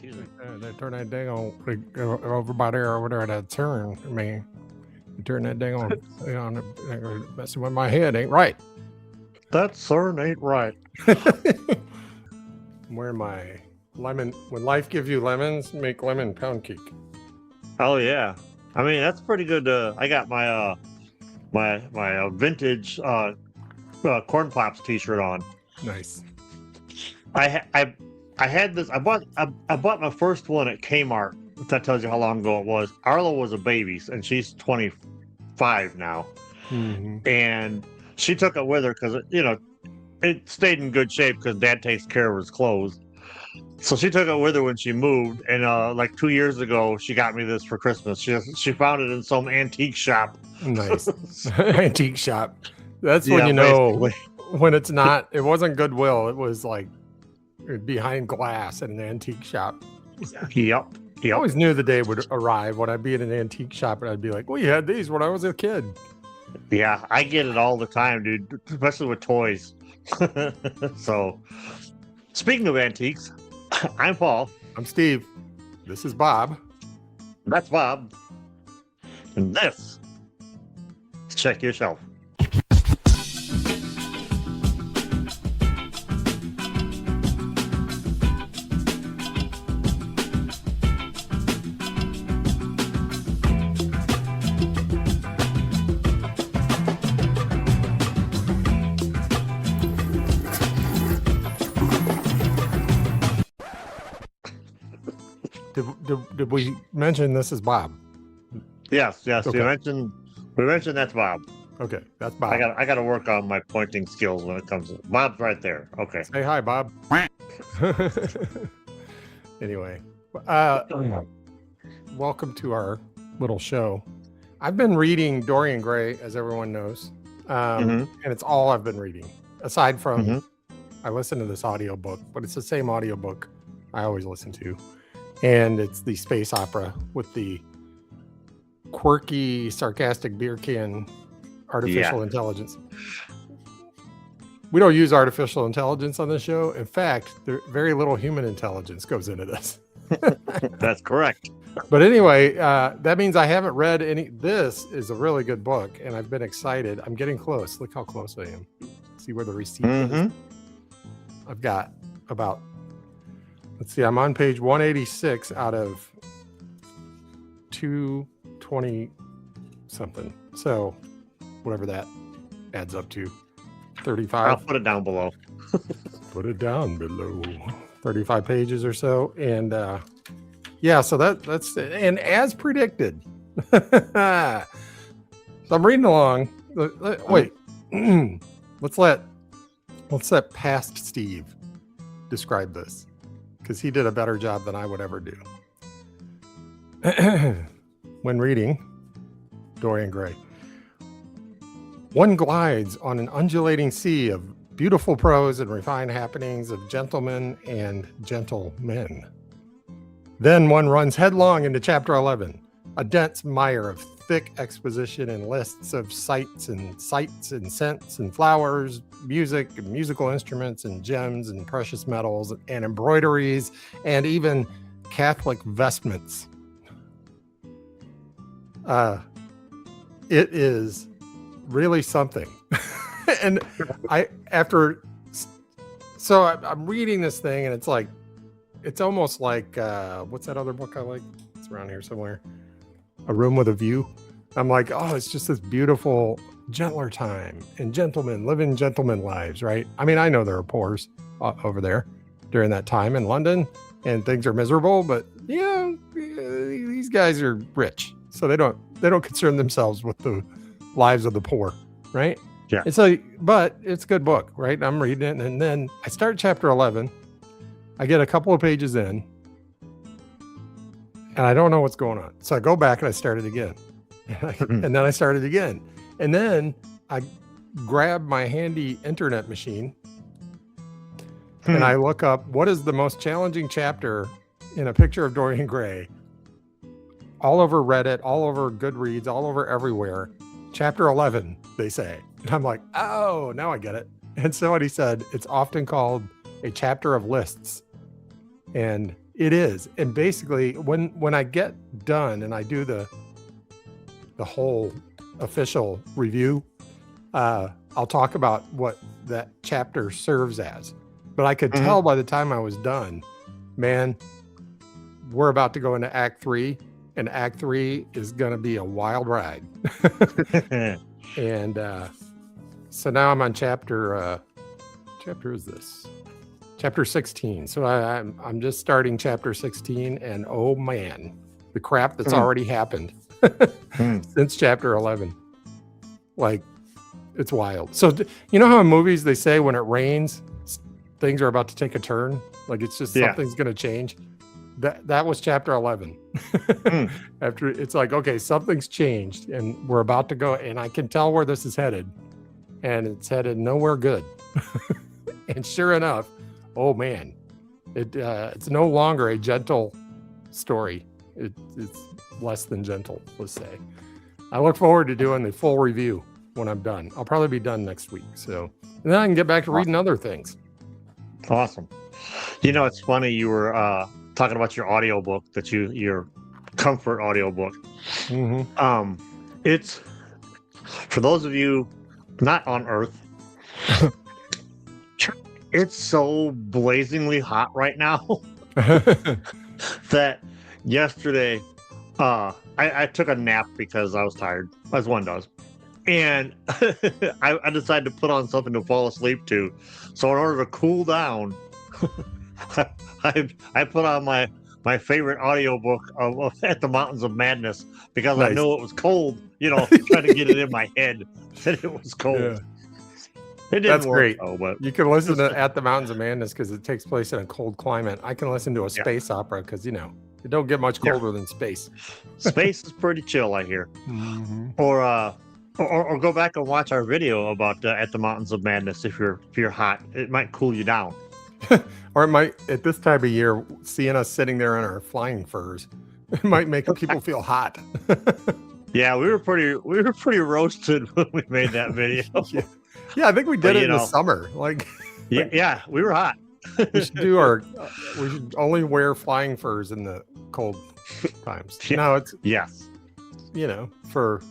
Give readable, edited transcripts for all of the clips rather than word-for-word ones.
excuse me. They turn that dang on over by there, over there, that turn, man. You turn that dang on, messing with my head, ain't right. That CERN ain't right. I'm wearing my lemon. When life gives you lemons, make lemon pound cake. Oh yeah, I mean that's pretty good. I got my my vintage Corn Pops T-shirt on. Nice. I had this. I bought my first one at Kmart. If that tells you how long ago it was. Arlo was a baby, and she's 25 now, and she took it with her because it stayed in good shape because Dad takes care of his clothes. So she took it with her when she moved, and like 2 years ago, she got me this for Christmas. She found it in some antique shop. Nice. Antique shop. That's when basically. When it's not. It wasn't Goodwill. It was like behind glass at an antique shop. Yep. I always knew the day would arrive when I'd be at an antique shop and I'd be like, "We had these when I was a kid." Yeah, I get it all the time, dude, especially with toys. So, speaking of antiques, I'm Paul. I'm Steve. This is Bob. That's Bob. And this is Check Your Shelf. Did we mention this is Bob? Yes. Okay. We mentioned that's Bob. Okay, that's Bob. I got to work on my pointing skills when it comes to Bob's right there. Okay. Say hi, Bob. Anyway, welcome to our little show. I've been reading Dorian Gray, as everyone knows, and it's all I've been reading. Aside from, I listen to this audiobook, but it's the same audiobook I always listen to. And it's the space opera with the quirky, sarcastic beer can artificial intelligence. We don't use artificial intelligence on this show. In fact, very little human intelligence goes into this. That's correct. But anyway, that means I haven't read any. This is a really good book, and I've been excited. I'm getting close. Look how close I am. See where the receipt is. I've got about... Let's see, I'm on page 186 out of 220 something. So whatever that adds up to, 35. I'll put it down below. Put it down below. 35 pages or so. And yeah, so that's and as predicted. So I'm reading along. Wait. Let's let past Steve describe this, because he did a better job than I would ever do. When reading Dorian Gray, one glides on an undulating sea of beautiful prose and refined happenings of gentlemen and gentlemen. Then one runs headlong into chapter 11, a dense mire of thick exposition and lists of sights and scents and flowers, music and musical instruments and gems and precious metals and embroideries and even Catholic vestments. It is really something. And I'm reading this thing and it's like, it's almost like, what's that other book I like? It's around here somewhere. A Room with a View. I'm like, oh, it's just this beautiful, gentler time and gentlemen living gentleman lives, right? I mean, I know there are poors over there during that time in London and things are miserable, but yeah, these guys are rich. So they don't concern themselves with the lives of the poor, right? Yeah. But it's a good book, right? I'm reading it, and then I start chapter 11. I get a couple of pages in, and I don't know what's going on. So I go back and I start it again, and then I start it again, and then I grab my handy internet machine, and I look up what is the most challenging chapter in A Picture of Dorian Gray. All over Reddit, all over Goodreads, all over everywhere. Chapter 11, they say. And I'm like, oh, now I get it. And somebody said it's often called a chapter of lists. And It is. And basically when I get done and I do the whole official review, I'll talk about what that chapter serves as. But I could tell by the time I was done, man, we're about to go into Act 3, and Act 3 is going to be a wild ride. And so now I'm on chapter is this? Chapter 16. So I'm just starting chapter 16, and oh man, the crap that's already happened since chapter 11. Like, it's wild. So you know how in movies they say when it rains, things are about to take a turn? Like it's just something's going to change. That was chapter 11. After it's like, okay, something's changed and we're about to go, and I can tell where this is headed, and it's headed nowhere good. And sure enough, oh man, it's no longer a gentle story. It's less than gentle, let's say. I look forward to doing the full review when I'm done. I'll probably be done next week. So, and then I can get back to reading other things. Awesome. You know, it's funny. You were talking about your audiobook, your comfort audiobook. It's for those of you not on Earth. It's so blazingly hot right now that yesterday I took a nap because I was tired, as one does. And I decided to put on something to fall asleep to. So in order to cool down, I put on my favorite audiobook of At the Mountains of Madness because I knew it was cold, trying to get it in my head that it was cold. Yeah. It didn't work, great. Though, but you can listen to At the Mountains of Madness because it takes place in a cold climate. I can listen to a space opera because, it don't get much colder than space. Space is pretty chill, I hear. Or go back and watch our video about At the Mountains of Madness if you're hot. It might cool you down. Or it might, at this time of year, seeing us sitting there in our flying furs, it might make people feel hot. Yeah, we were pretty roasted when we made that video. Yeah, I think we did it in the summer. Yeah, we were hot. We should only wear flying furs in the cold times. No, it's for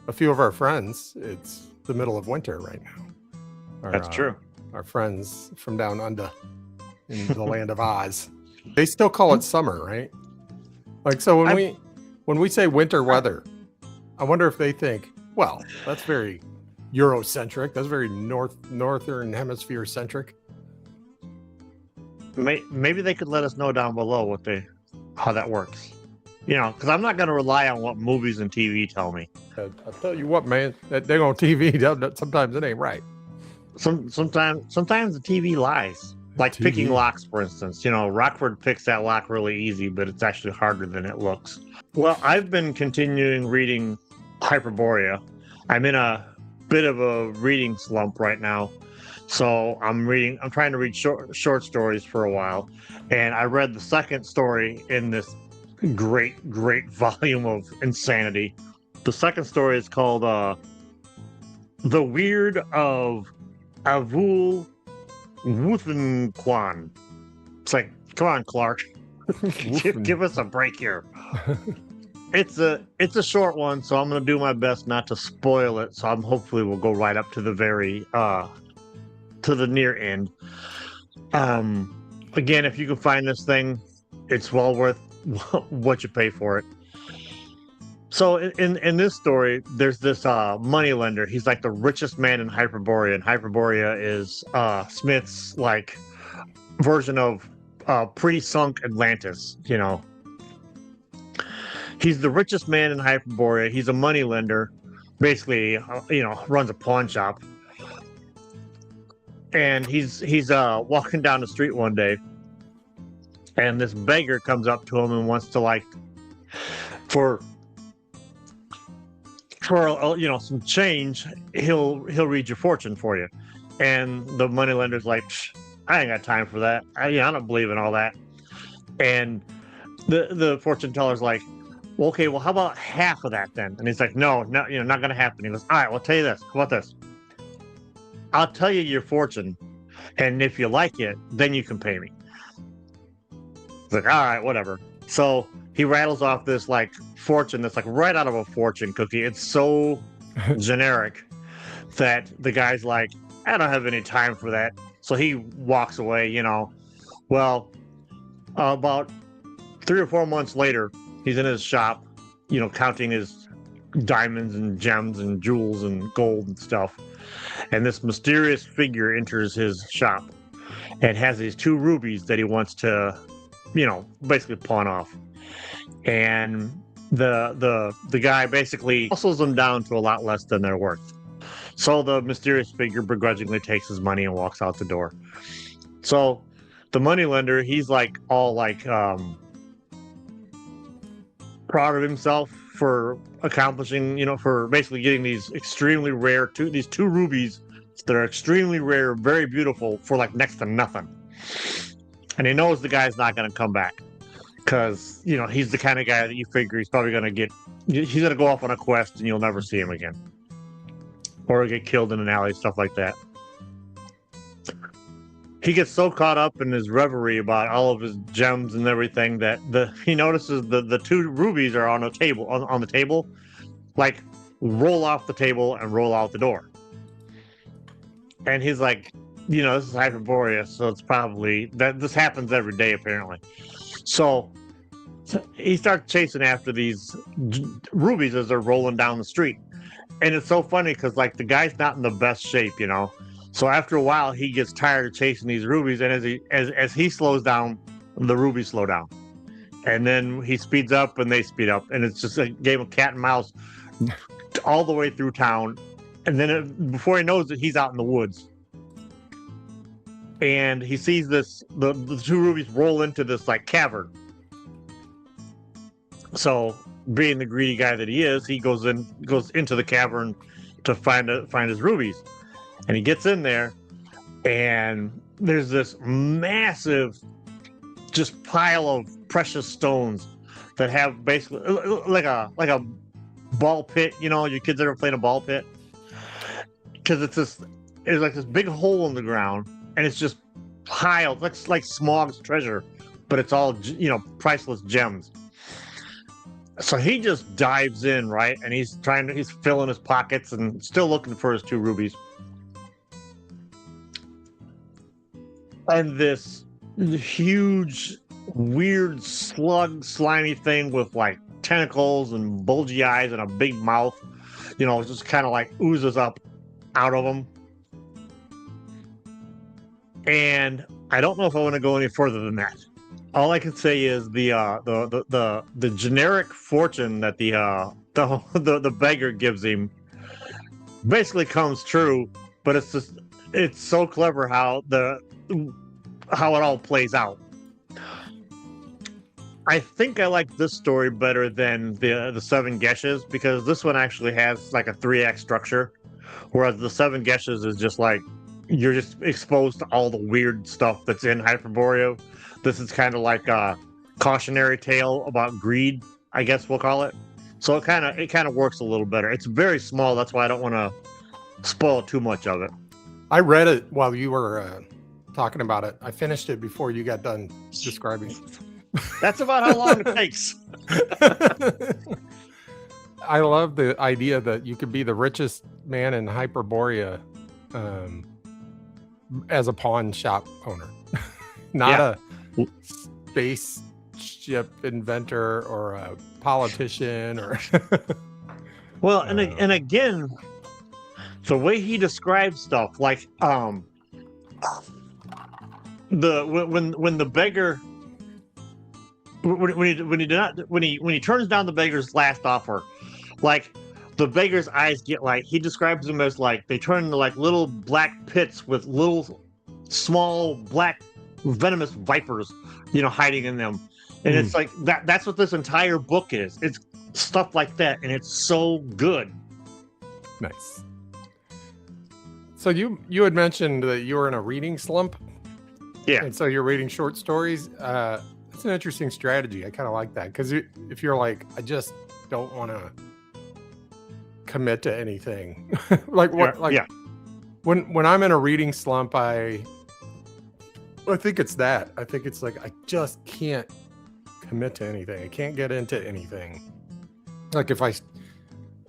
a few of our friends, it's the middle of winter right now. That's true. Our friends from down under in the land of Oz, they still call it summer, right? So when we say winter weather, I wonder if they think, well, that's very Eurocentric. That's very northern hemisphere centric. Maybe they could let us know down below how that works. Because I'm not going to rely on what movies and TV tell me. I'll tell you what, man, that dang on TV, sometimes it ain't right. Sometimes the TV lies. Like TV. Picking locks, for instance. Rockford picks that lock really easy, but it's actually harder than it looks. Well, I've been continuing reading Hyperborea. I'm in a bit of a reading slump right now. So I'm trying to read short stories for a while. And I read the second story in this great volume of insanity. The second story is called The Weird of Avul Wuthenquan. It's like, come on, Clark. Give us a break here. It's a short one, so I'm going to do my best not to spoil it. So hopefully we'll go right up to the very to the near end. Again, if you can find this thing, it's well worth what you pay for it. So in this story, there's this moneylender. He's like the richest man in Hyperborea, and Hyperborea is Smith's version of pre-sunk Atlantis. He's the richest man in Hyperborea. He's a moneylender, basically. Runs a pawn shop. And he's walking down the street one day, and this beggar comes up to him and wants to for some change, he'll read your fortune for you. And the moneylender's like, I ain't got time for that. I don't believe in all that. And the fortune teller's like, well, okay, well, how about half of that then? And he's like, no, not going to happen. He goes, all right, well, I'll tell you this. How about this? I'll tell you your fortune, and if you like it, then you can pay me. It's like, all right, whatever. So he rattles off this like fortune that's like right out of a fortune cookie. It's so generic that the guy's like, I don't have any time for that. So he walks away, you know. Well, about 3 or 4 months later, he's in his shop, you know, counting his diamonds and gems and jewels and gold and stuff. And this mysterious figure enters his shop and has these 2 rubies that he wants to, you know, basically pawn off. And the guy basically hustles them down to a lot less than they're worth. So the mysterious figure begrudgingly takes his money and walks out the door. So the moneylender, he's like all like proud of himself for accomplishing, you know, for basically getting these extremely rare these 2 rubies that are extremely rare, very beautiful for like next to nothing. And he knows the guy's not going to come back because, you know, he's the kind of guy that you figure he's probably going to he's going to go off on a quest and you'll never see him again. Or get killed in an alley, stuff like that. He gets so caught up in his reverie about all of his gems and everything that he notices the 2 rubies are on a table on the table, like roll off the table and roll out the door. And he's like, you know, this is Hyperborea, so it's probably that this happens every day apparently. So he starts chasing after these rubies as they're rolling down the street. And it's so funny because like the guy's not in the best shape, you know. So after a while, he gets tired of chasing these rubies, and as he slows down, the rubies slow down, and then he speeds up, and they speed up, and it's just a game of cat and mouse all the way through town. And then before he knows it, he's out in the woods, and he sees the 2 rubies roll into this like cavern. So, being the greedy guy that he is, he goes into the cavern to find his rubies. And he gets in there, and there's this massive just pile of precious stones that have basically like a ball pit. You know, your kids ever played a ball pit? Because it's like this big hole in the ground, and it's just piled like Smaug's treasure, but it's all, you know, priceless gems. So he just dives in, right? And he's filling his pockets and still looking for his 2 rubies. And this huge, weird slimy thing with like tentacles and bulgy eyes and a big mouth, you know, just kind of like oozes up out of him. And I don't know if I want to go any further than that. All I can say is the generic fortune that the beggar gives him basically comes true, but it's so clever how it all plays out. I think I like this story better than the 7 Geshes because this one actually has like a 3-act structure, whereas the 7 Geshes is just like you're just exposed to all the weird stuff that's in Hyperborea. This is kind of like a cautionary tale about greed, I guess we'll call it. So it kind of works a little better. It's very small, that's why I don't want to spoil too much of it. I read it while you were talking about it. I finished it before you got done describing it. That's about how long it takes. I love the idea that you could be the richest man in Hyperborea as a pawn shop owner, not a spaceship inventor or a politician or. Well, and again, the way he describes stuff, like when the beggar. When he turns down the beggar's last offer, like the beggar's eyes get like he describes them as like they turn into like little black pits with little small black venomous vipers, you know, hiding in them, and it's like that's what this entire book is. It's stuff like that, and it's so good. Nice. So you had mentioned that you were in a reading slump. Yeah. And so you're reading short stories. It's an interesting strategy. I kind of like that because if you're like, I just don't want to commit to anything, like what, when I'm in a reading slump, I I think it's that. I think it's like I just can't commit to anything. I can't get into anything. Like if I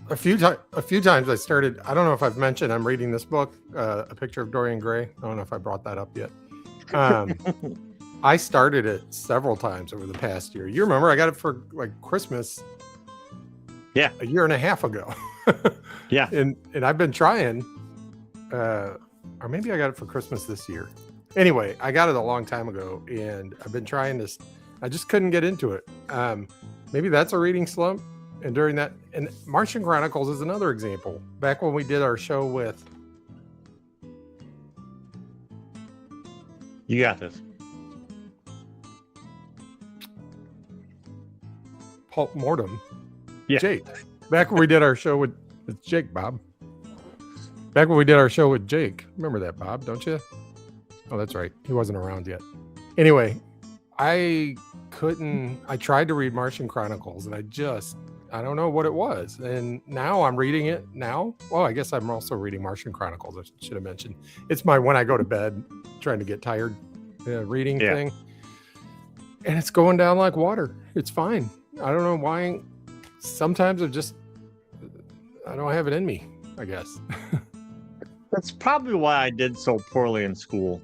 a few times I started. I don't know if I've mentioned I'm reading this book, A Picture of Dorian Gray. I don't know if I brought that up yet. I started it several times over the past year. You remember I got it for like Christmas. Yeah, a year and a half ago. Yeah, and I've been trying. Or maybe I got it for Christmas this year. Anyway, I got it a long time ago, and I've been trying this. I just couldn't get into it. Maybe that's a reading slump. And during that, and Martian Chronicles is another example. Back when we did our show with, you got this. Pulp Mortem, Yeah. Jake. Back when we did our show with Jake, Bob. Back when we did our show with Jake. Remember that, Bob, don't you? Oh, that's right. He wasn't around yet. Anyway, I tried to read Martian Chronicles, and I don't know what it was. And now I'm reading it now. Well, I guess I'm also reading Martian Chronicles. I should have mentioned. It's my when I go to bed, trying to get tired reading thing. And it's going down like water. It's fine. I don't know why. Sometimes I don't have it in me, I guess. That's probably why I did so poorly in school,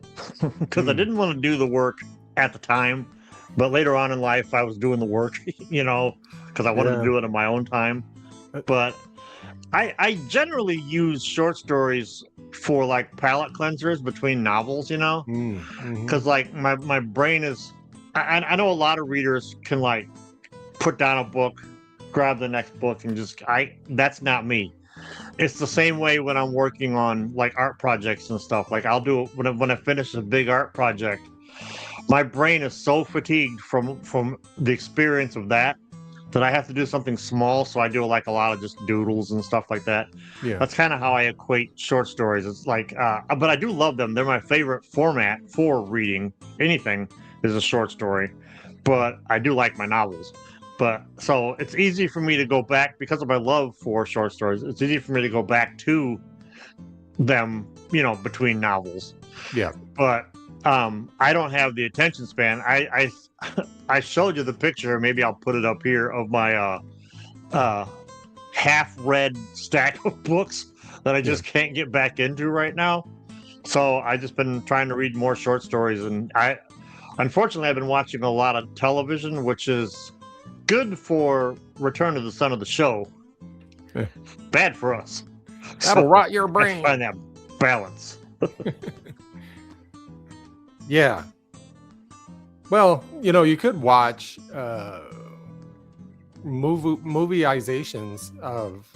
because I didn't want to do the work at the time, but later on in life I was doing the work, because I wanted to do it in my own time. But I generally use short stories for like palate cleansers between novels, because like my brain is. I know a lot of readers can like put down a book, grab the next book, and that's not me. It's the same way when I'm working on like art projects and stuff. Like I'll do it when I finish a big art project. My brain is so fatigued from the experience of that I have to do something small. So I do like a lot of just doodles and stuff like that. Yeah, that's kind of how I equate short stories. It's like, but I do love them. They're my favorite format for reading anything is a short story. But I do like my novels. But so it's easy for me to go back because of my love for short stories. It's easy for me to go back to them, between novels. Yeah. But I don't have the attention span. I showed you the picture. Maybe I'll put it up here of my half-read stack of books that I just can't get back into right now. So I just been trying to read more short stories, and unfortunately I've been watching a lot of television, which is good for Return of the Son of the show. Bad for us. That'll rot your brain. Find that balance. Yeah. Well, you could watch movieizations of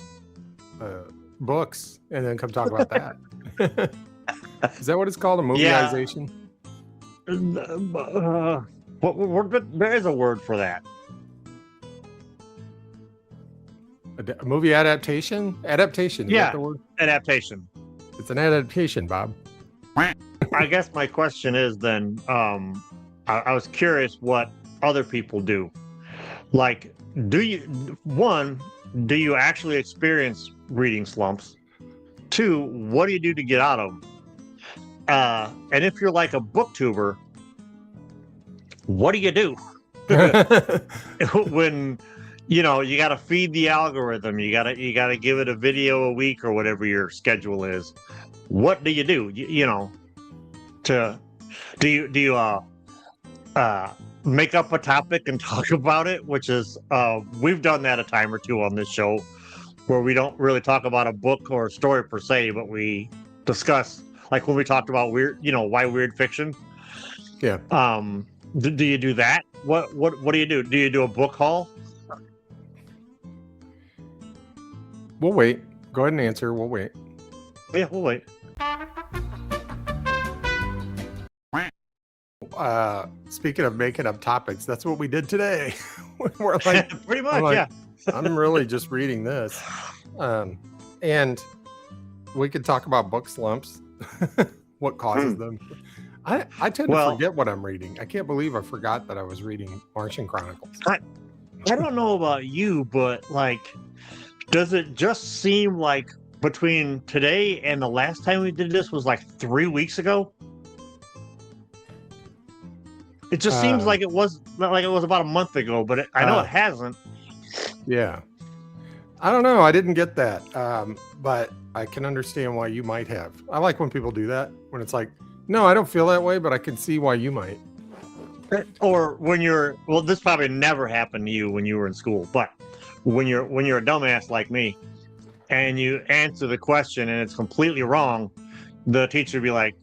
books and then come talk about that. Is that what it's called? A movieization? There is a word for that. A movie adaptation? Adaptation. Is that the word? Adaptation. It's an adaptation, Bob. I guess my question is then, I was curious what other people do. Like, do you actually experience reading slumps? 2, what do you do to get out of them? And if you're like a booktuber, what do you do? When you got to feed the algorithm, you got to give it a video a week or whatever your schedule is. What do you do? Do you make up a topic and talk about it? Which is we've done that a time or two on this show, where we don't really talk about a book or a story per se, but we discuss, like when we talked about why weird fiction. Yeah. Do you do that? What do you do? Do you do a book haul? We'll wait. Go ahead and answer. We'll wait. Yeah, we'll wait. Speaking of making up topics, that's what we did today. We're like, pretty much, I'm really just reading this. And we could talk about book slumps, what causes them. I tend to forget what I'm reading. I can't believe I forgot that I was reading Martian Chronicles. I don't know about you, but like, does it just seem like between today and the last time we did this was like 3 weeks ago? It just seems like it was about a month ago, but I know it hasn't. Yeah. I don't know. I didn't get that. But I can understand why you might have. I like when people do that, when it's like, no, I don't feel that way, but I can see why you might. Or when this probably never happened to you when you were in school, but when you're a dumbass like me and you answer the question and it's completely wrong, the teacher would be like,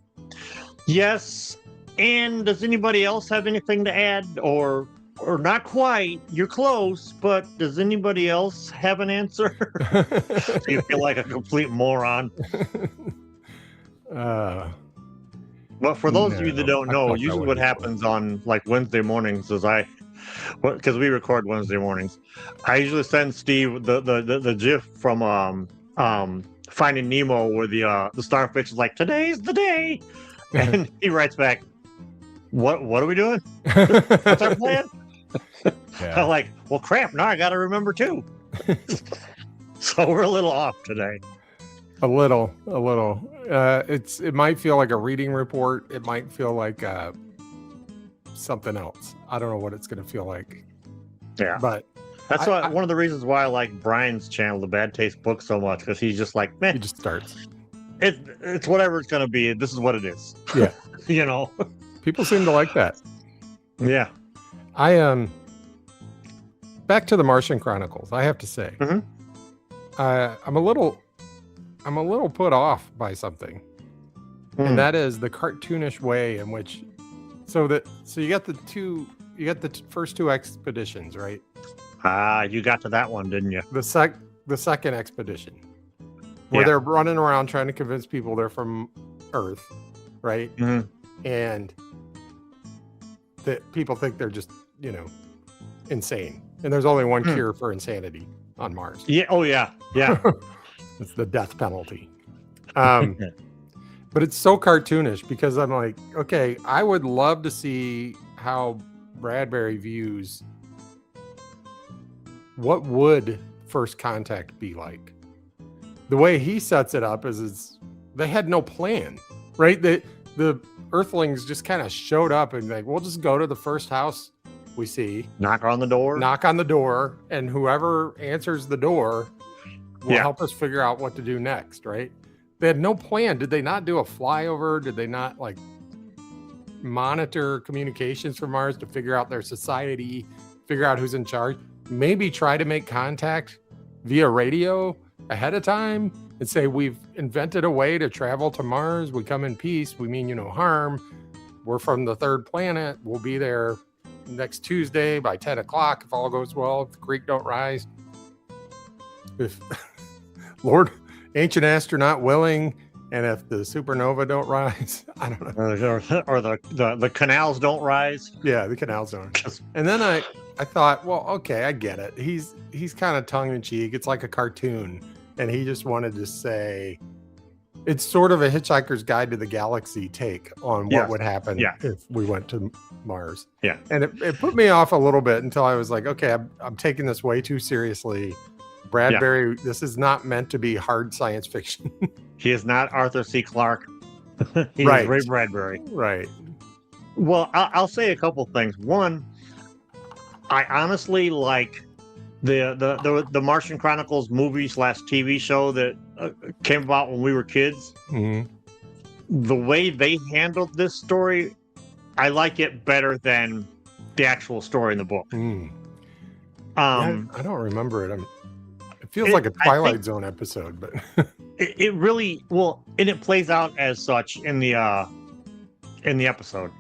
yes, and does anybody else have anything to add? Or not quite, you're close, but does anybody else have an answer? So you feel like a complete moron. But for those of you that don't know, usually what happens on like Wednesday mornings is because we record Wednesday mornings, I usually send Steve the GIF from Finding Nemo where the starfish is like, today's the day, and he writes back, what are we doing? What's our plan? Yeah. I'm like, well, crap, now I got to remember too. So we're a little off today. A little. It might feel like a reading report. It might feel like something else. I don't know what it's going to feel like. Yeah, but that's one of the reasons why I like Brian's channel, The Bad Taste Book, so much, because he's just like, man, he just starts. It's whatever it's going to be. This is what it is. Yeah, you know, people seem to like that. Yeah, back to the Martian Chronicles. I have to say, I'm a little put off by something, and that is the cartoonish way in which. So you got the first two expeditions, right? You got to that one, didn't you? The second expedition, where they're running around trying to convince people they're from Earth, right? Mm-hmm. And that people think they're just, insane. And there's only one cure for insanity on Mars. Yeah. Oh, yeah. Yeah. It's the death penalty. But it's so cartoonish because I'm like, okay, I would love to see how Bradbury views what would first contact be like. The way he sets it up is they had no plan, right? The Earthlings just kind of showed up and like, we'll just go to the first house we see. Knock on the door. And whoever answers the door will help us figure out what to do next, right? They had no plan. Did they not do a flyover? Did they not like monitor communications from Mars to figure out their society, figure out who's in charge? Maybe try to make contact via radio ahead of time and say, we've invented a way to travel to Mars. We come in peace. We mean you no harm. We're from the third planet. We'll be there next Tuesday by 10 o'clock if all goes well, if the creek don't rise. If Lord ancient astronaut willing, and if the supernova don't rise, I don't know. Or the canals don't rise. Yeah, the canals don't. And then I thought, well, okay, I get it. He's kind of tongue in cheek. It's like a cartoon. And he just wanted to say, it's sort of a Hitchhiker's Guide to the Galaxy take on what would happen if we went to Mars. Yeah. And it put me off a little bit until I was like, okay, I'm taking this way too seriously. Bradbury, this is not meant to be hard science fiction. He is not Arthur C. Clarke. He's Ray Bradbury. Right. Well, I'll say a couple things. One, I honestly like the Martian Chronicles movie / TV show that came about when we were kids. Mm-hmm. The way they handled this story, I like it better than the actual story in the book. I don't remember it. It feels like a Twilight Zone episode, but it really and it plays out as such in the episode.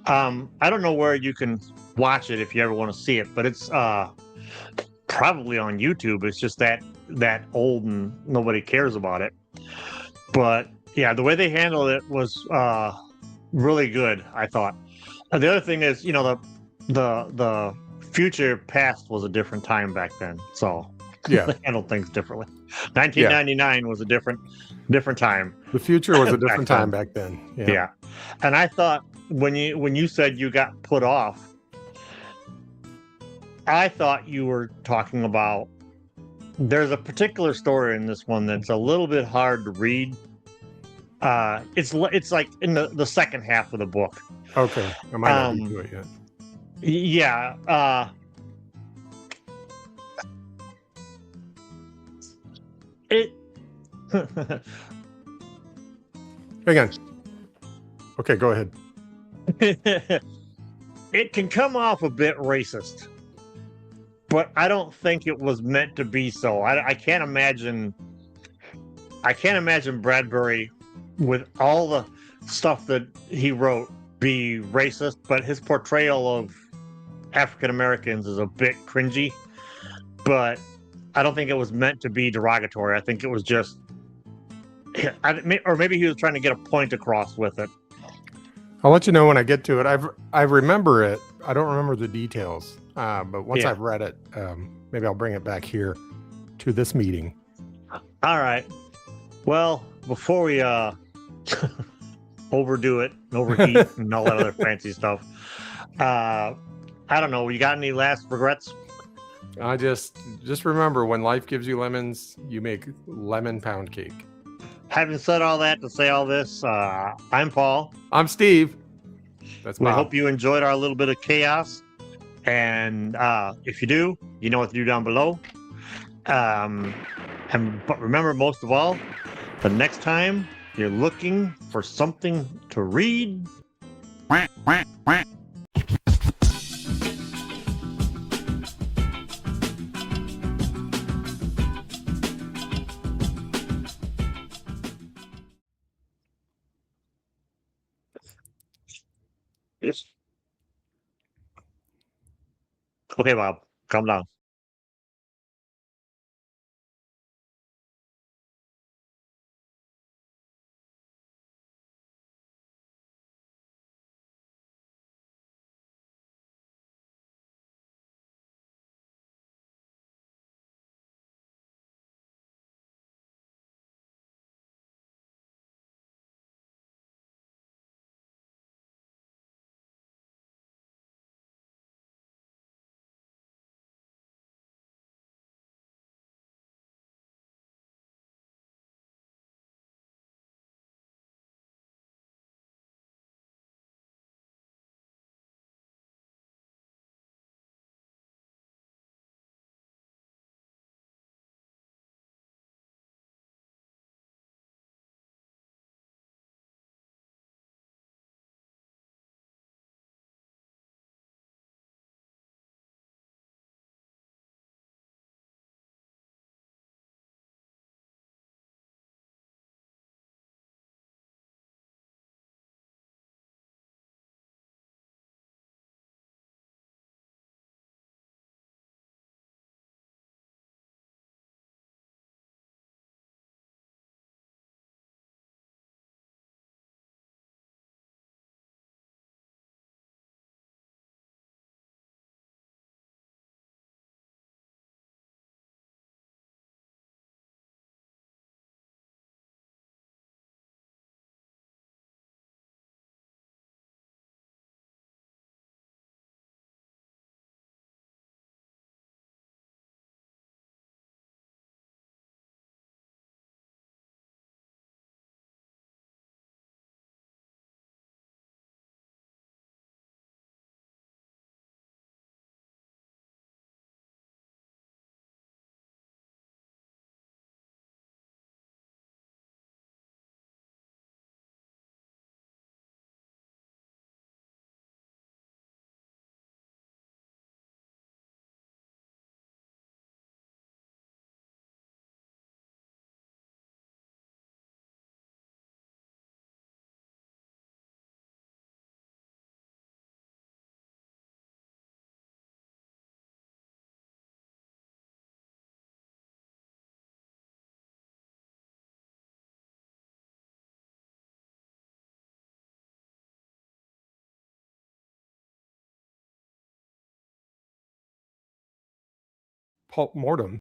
I don't know where you can watch it if you ever want to see it, but it's probably on YouTube. It's just that old and nobody cares about it. But yeah, the way they handled it was really good, I thought. And the other thing is, the future past was a different time back then, so they handled things differently. 1999 was a different time. The future was a different time back then. Yeah. And I thought when you said you got put off, I thought you were talking about, there's a particular story in this one that's a little bit hard to read. It's like in the second half of the book. Okay, I might not be Um, to it yet. yeah. It. Hang on. Okay, go ahead. It can come off a bit racist, but I don't think it was meant to be so. I can't imagine. I can't imagine Bradbury, with all the stuff that he wrote, be racist. But his portrayal of African Americans is a bit cringy. But I don't think it was meant to be derogatory. I think it was just, or maybe he was trying to get a point across with it. I'll let you know when I get to it. I remember it. I don't remember the details. But once Yeah. I've read it, maybe I'll bring it back here to this meeting. All right. Well, before we overdo it, overheat, and all that other fancy stuff, I don't know. You got any last regrets? I just remember, when life gives you lemons, you make lemon pound cake. Having said all that, to say all this, I'm Paul. I'm Steve. That's We Bob. hope you enjoyed our little bit of chaos. And if you do, you know what to do down below. But remember, most of all, the next time you're looking for something to read, yes. Okay, Bob, calm down. Pulp mortem.